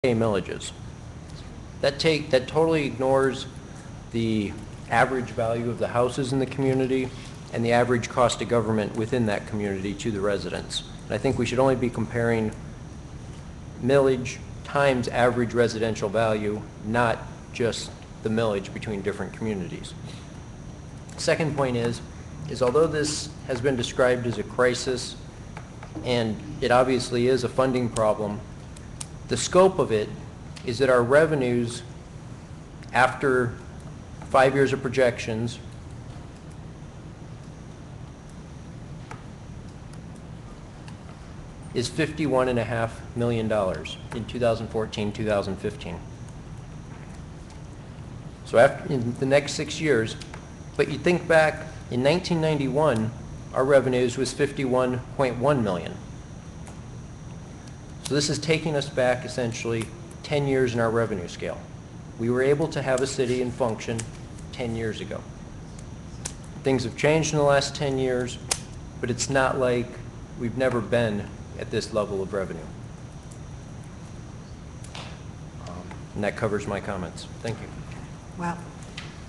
pay millages. That totally ignores the average value of the houses in the community and the average cost of government within that community to the residents. And I think we should only be comparing millage times average residential value, not just the millage between different communities. Second point is although this has been described as a crisis, and it obviously is a funding problem, the scope of it is that our revenues, after 5 years of projections, is $51.5 million in 2014, 2015. So in the next 6 years, but you think back, in 1991, our revenues was $51.1 million. So this is taking us back essentially 10 years in our revenue scale. We were able to have a city and function 10 years ago. Things have changed in the last 10 years, but it's not like we've never been at this level of revenue. And that covers my comments. Thank you. Well,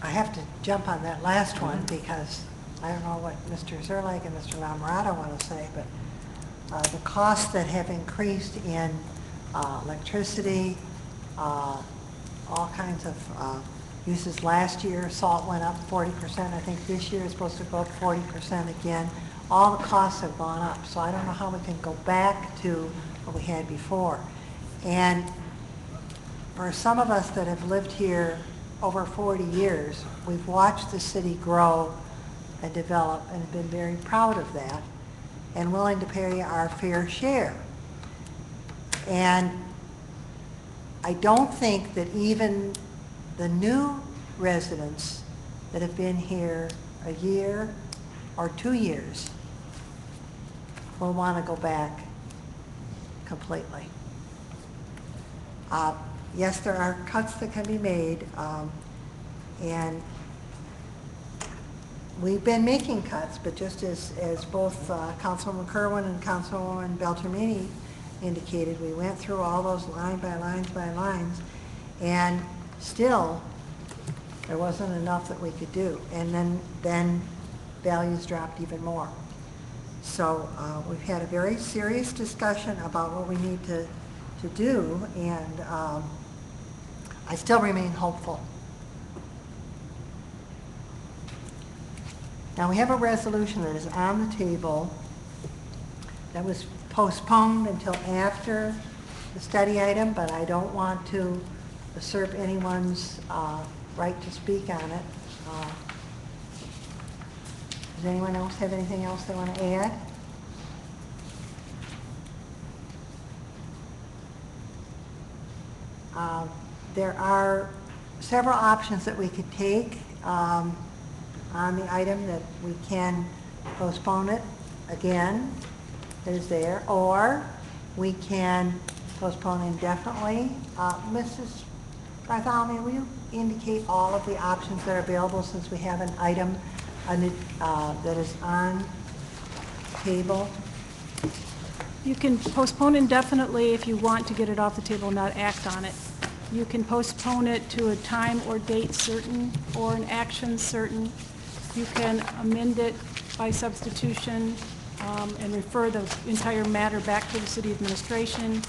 I have to jump on that last one because I don't know what Mr. Zerlag and Mr. Lamorato want to say, but the costs that have increased in electricity, all kinds of uses. Last year, salt went up 40%. I think this year is supposed to go up 40% again. All the costs have gone up, so I don't know how we can go back to what we had before. And for some of us that have lived here over 40 years, we've watched the city grow and develop and have been very proud of that and willing to pay our fair share. And I don't think that even the new residents that have been here a year or 2 years will want to go back completely. Yes, there are cuts that can be made, and we've been making cuts, but just as both Councilwoman Kerwin and Councilwoman Beltramini indicated, we went through all those line by lines, and still there wasn't enough that we could do. And then values dropped even more. So we've had a very serious discussion about what we need to do, and I still remain hopeful. Now we have a resolution that is on the table that was postponed until after the study item, but I don't want to usurp anyone's right to speak on it. Does anyone else have anything else they want to add? There are several options that we could take on the item. That we can postpone it again, that is there, or we can postpone indefinitely. Mrs. Bartholomew, will you indicate all of the options that are available since we have an item that is on the table? You can postpone indefinitely if you want to get it off the table and not act on it. You can postpone it to a time or date certain or an action certain. You can amend it by substitution and refer the entire matter back to the city administration.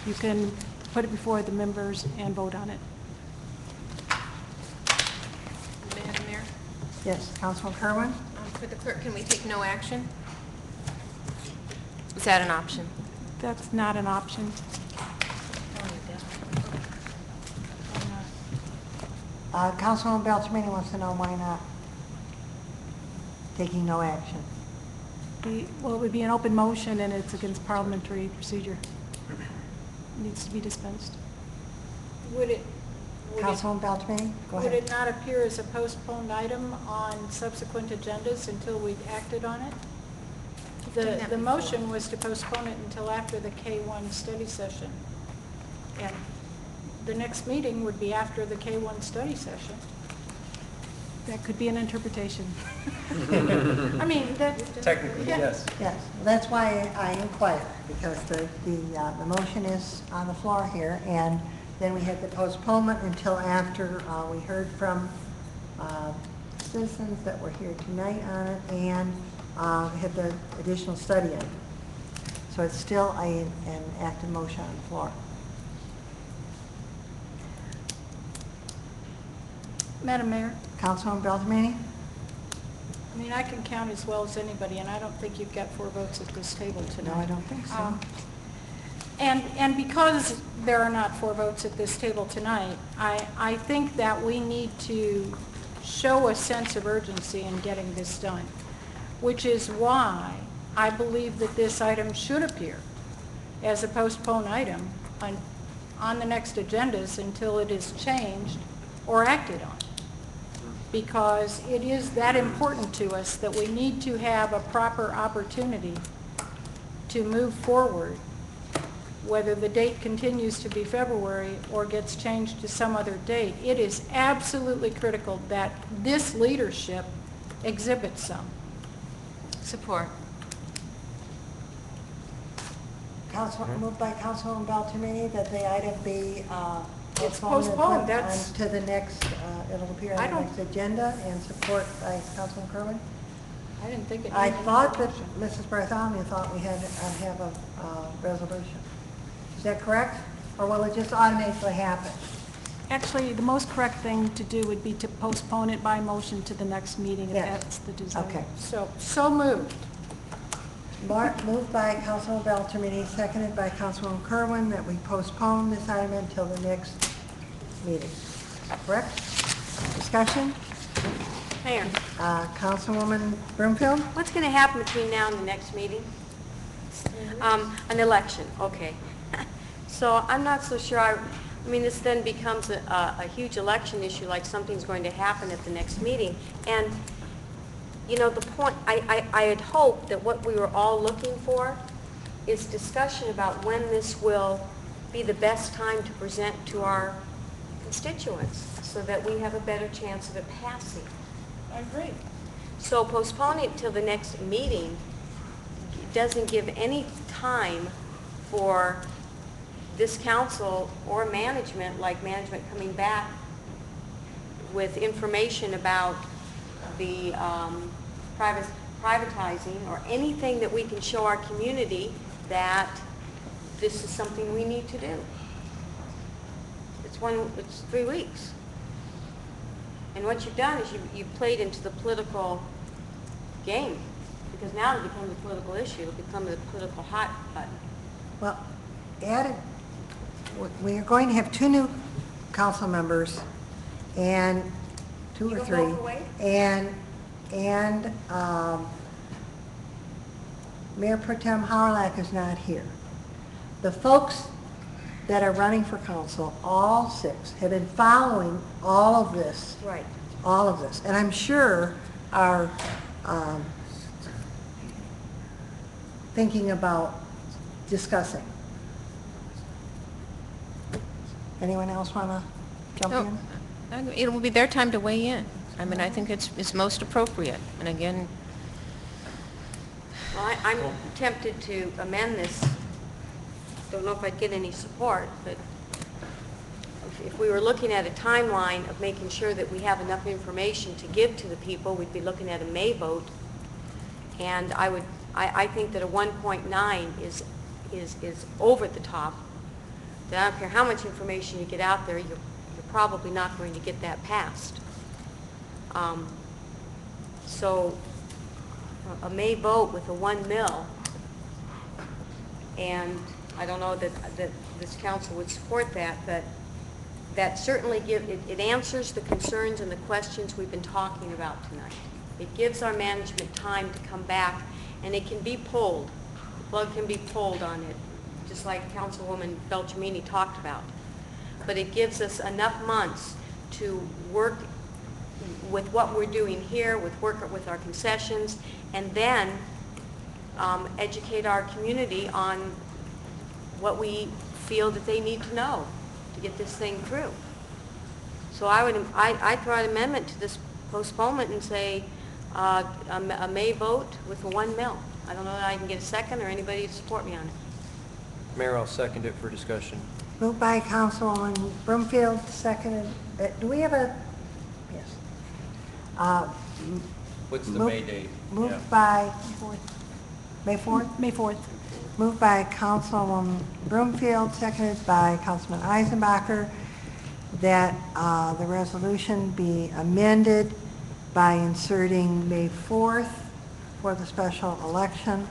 You can put it before the members and vote on it. Madam Mayor? Yes, Councilman Kerwin? For the clerk, can we take no action? Is that an option? That's not an option. Councilwoman Beltramini wants to know why not taking no action. Well, it would be an open motion and it's against parliamentary procedure. It needs to be dispensed. Councilwoman Beltramini, go ahead. Would it not appear as a postponed item on subsequent agendas until we've acted on it? The motion was to postpone it until after the K1 study session. And the next meeting would be after the K1 study session. That could be an interpretation. I mean, that Technically, yes. Yes, that's why I inquire, because the motion is on the floor here, and Then we had the postponement until after we heard from citizens that were here tonight on it, and had the additional study on it. So it's still an active motion on the floor. Madam Mayor, Councilwoman Beltrame? I mean, I can count as well as anybody, and I don't think you've got 4 votes at this table tonight. No, I don't think so. And because there are not 4 votes at this table tonight, I think that we need to show a sense of urgency in getting this done, which is why I believe that this item should appear as a postponed item on the next agendas until it is changed or acted on. Because it is that important to us that we need to have a proper opportunity to move forward, whether the date continues to be February or gets changed to some other date. It is absolutely critical that this leadership exhibits some. Support. Moved by Councilwoman Beltrame that the item be It's postponed postponed, that's- to the next, it'll appear I on the don't- next agenda, and support by Councilman Kerwin. I didn't think it I needed thought a that motion. Mrs. Bartholomew thought we had to have a resolution. Is that correct? Or will it just automatically happen? Actually, the most correct thing to do would be to postpone it by motion to the next meeting if Yes. that's the desire. Okay. So moved. Moved by Councilwoman Beltrame, seconded by Councilwoman Kerwin, that we postpone this item until the next meeting. Correct? Discussion? Mayor, Councilwoman Broomfield? what's going to happen between now and the next meeting? An election, okay. So I'm not so sure, I mean, this then becomes a huge election issue, like something's going to happen at the next meeting. And, you know, the point, I had hoped that what we were all looking for is discussion about when this will be the best time to present to our constituents, so that we have a better chance of it passing. I agree. So postponing it till the next meeting doesn't give any time for this council or management, like management coming back with information about the privatizing or anything that we can show our community that this is something we need to do. It's 3 weeks. And what you've done is you've played into the political game, because now it becomes a political issue. It becomes a political hot button. Well, we are going to have 2 new council members, and 2 or You 3. gonna vote for Wade? And Mayor Pro Tem Howrylak is not here. The folks that are running for council, all 6, have been following all of this. Right. All of this. And I'm sure are thinking about discussing. Anyone else want to jump No, in? it will be their time to weigh in. I mean, I think it's most appropriate. And again, Well, I'm tempted to amend this. Don't know if I'd get any support, but if we were looking at a timeline of making sure that we have enough information to give to the people, we'd be looking at a May vote. And I think that a 1.9 is over the top. That I don't care how much information you get out there, you're probably not going to get that passed. So a May vote with a 1 mil, and I don't know that this council would support that, but that certainly it answers the concerns and the questions we've been talking about tonight. It gives our management time to come back, and it can be pulled. The plug can be pulled on it, just like Councilwoman Beltramini talked about. But it gives us enough months to work with what we're doing here, work with our concessions, and then educate our community on what we feel that they need to know to get this thing through. So I'd throw an amendment to this postponement and say a May vote with a 1 mil. I don't know that I can get a second or anybody to support me on it. Mayor, I'll second it for discussion. Moved by Councilwoman Broomfield, seconded, do we have a, yes. What's the Move- May date? Moved by, 4th. May 4th? May 4th. Moved by Councilwoman Broomfield, seconded by Councilman Eisenbacher, that the resolution be amended by inserting May 4th for the special election,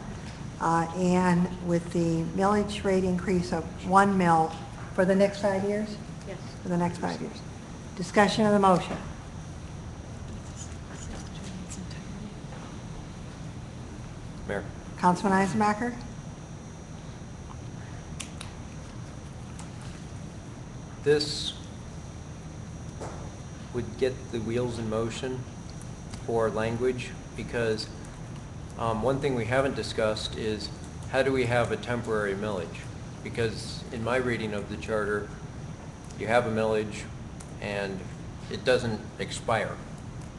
and with the millage rate increase of 1 mil for the next 5 years? Yes. For the next 5 years. Discussion of the motion. Mayor? Councilman Eisenbacher? This would get the wheels in motion for language, because one thing we haven't discussed is how do we have a temporary millage? Because in my reading of the charter, you have a millage and it doesn't expire.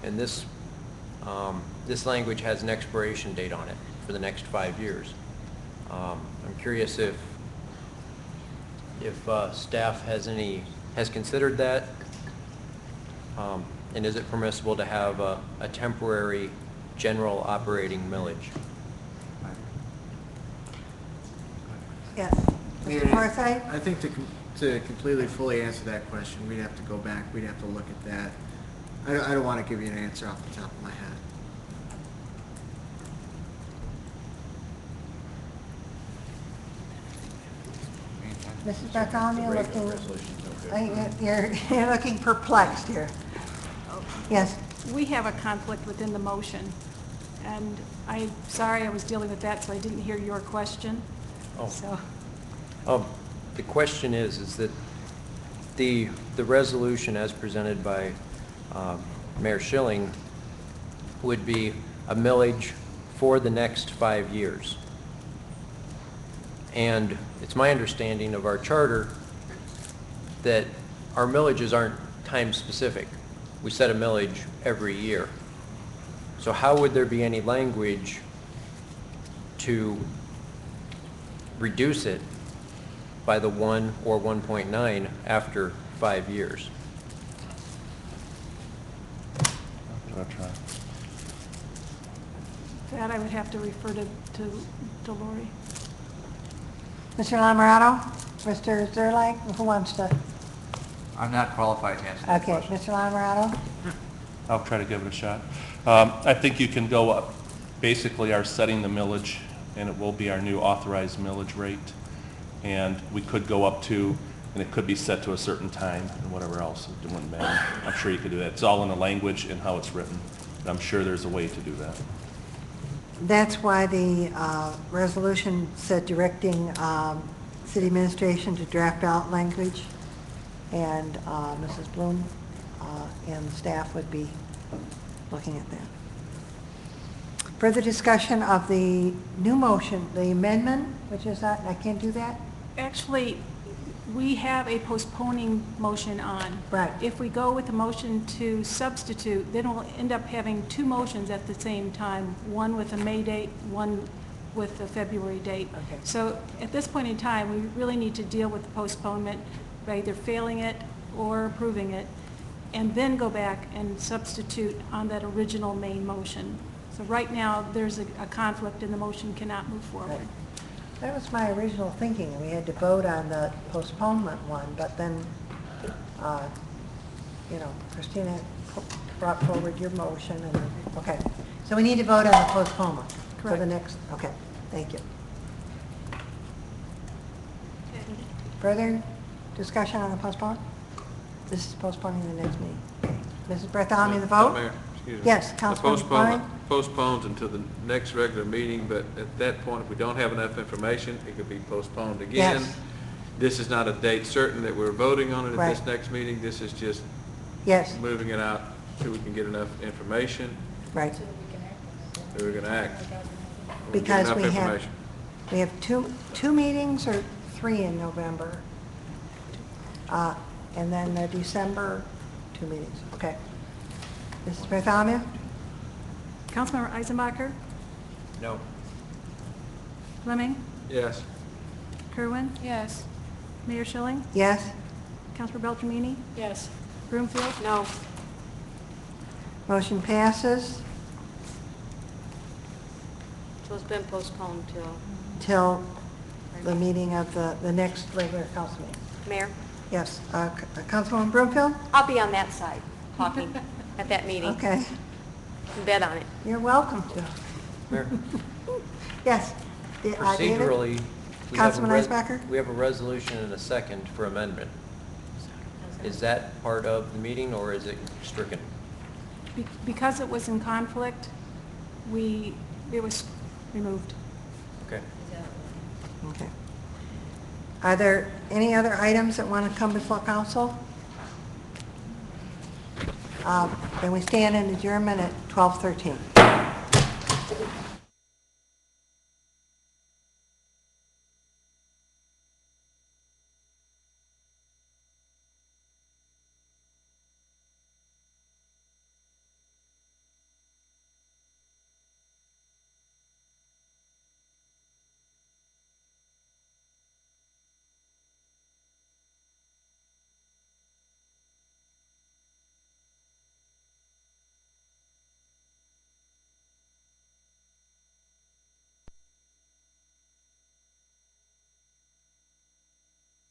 And this language has an expiration date on it for the next 5 years. I'm curious if staff has considered that, and is it permissible to have a temporary general operating millage? Yes. Mr. Forsythe? I think to completely fully answer that question, we'd have to go back, we'd have to look at that. I don't want to give you an answer off the top of my head. Mrs. Bartholomew, you're looking perplexed here. Yes, We have a conflict within the motion, and I'm sorry I was dealing with that, so I didn't hear your question. Oh. So, The question is that the resolution as presented by Mayor Schilling would be a millage for the next 5 years. And it's my understanding of our charter that our millages aren't time-specific. We set a millage every year. So how would there be any language to reduce it by the 1 or 1.9 after 5 years? that I would have to refer to Lori. Mr. Lamarato, Mr. Zerlag, who wants to? I'm not qualified to answer that Okay, question. Mr. Lamarato? I'll try to give it a shot. I think you can go up, basically are setting the millage, and it will be our new authorized millage rate. And we could go up to, and it could be set to a certain time and whatever else, it wouldn't matter. I'm sure you could do that. It's all in the language and how it's written. And I'm sure there's a way to do that. That's why the resolution said directing city administration to draft out language, and Mrs. Bloom and staff would be looking at that. Further discussion of the new motion, the amendment, which is that, I can't do that? Actually, we have a postponing motion on. Right. If we go with a motion to substitute, then we'll end up having two motions at the same time, one with a May date, one with a February date. Okay. So at this point in time, we really need to deal with the postponement by either failing it or approving it, and then go back and substitute on that original main motion. So right now, there's a conflict and the motion cannot move forward. Right. That was my original thinking. We had to vote on the postponement one, but then, Christina brought forward your motion, and, okay. So we need to vote on the postponement for the Correct. next, okay, thank you. Further discussion on the postponement? This is postponing the next meeting. Okay. Mrs. Bartholomew, the vote? Mayor, excuse me. Yes, The Councilman postponement Klein? postpones until the next regular meeting, but at that point, if we don't have enough information, it could be postponed again. Yes. This is not a date certain that we're voting on it at this Right. next meeting. This is just Yes, moving it out till we can get enough information, right. that we're going to act. When get Because enough we have, information. we have two meetings or 3 in November. And then December, 2 meetings. Okay. Mrs. Bartholomew? Councilmember Eisenbacher, No. Fleming, Yes. Kerwin, Yes. Mayor Schilling? Yes? Councilor Beltramini? Yes. Broomfield? No. Motion passes So it's been postponed till the meeting of the next regular council meeting. Mayor, Yes, Councilwoman Broomfield? I'll be on that side, talking at that meeting. Okay, You can bet on it. you're welcome to. Mayor, Yes. David? procedurally, we have a Councilman Eisbacher? we have a resolution and a second for amendment. Is that part of the meeting, or is it stricken? Because it was in conflict, it was removed. Okay. Okay. Are there any other items that want to come before council? Then we stand in adjournment at 12:13.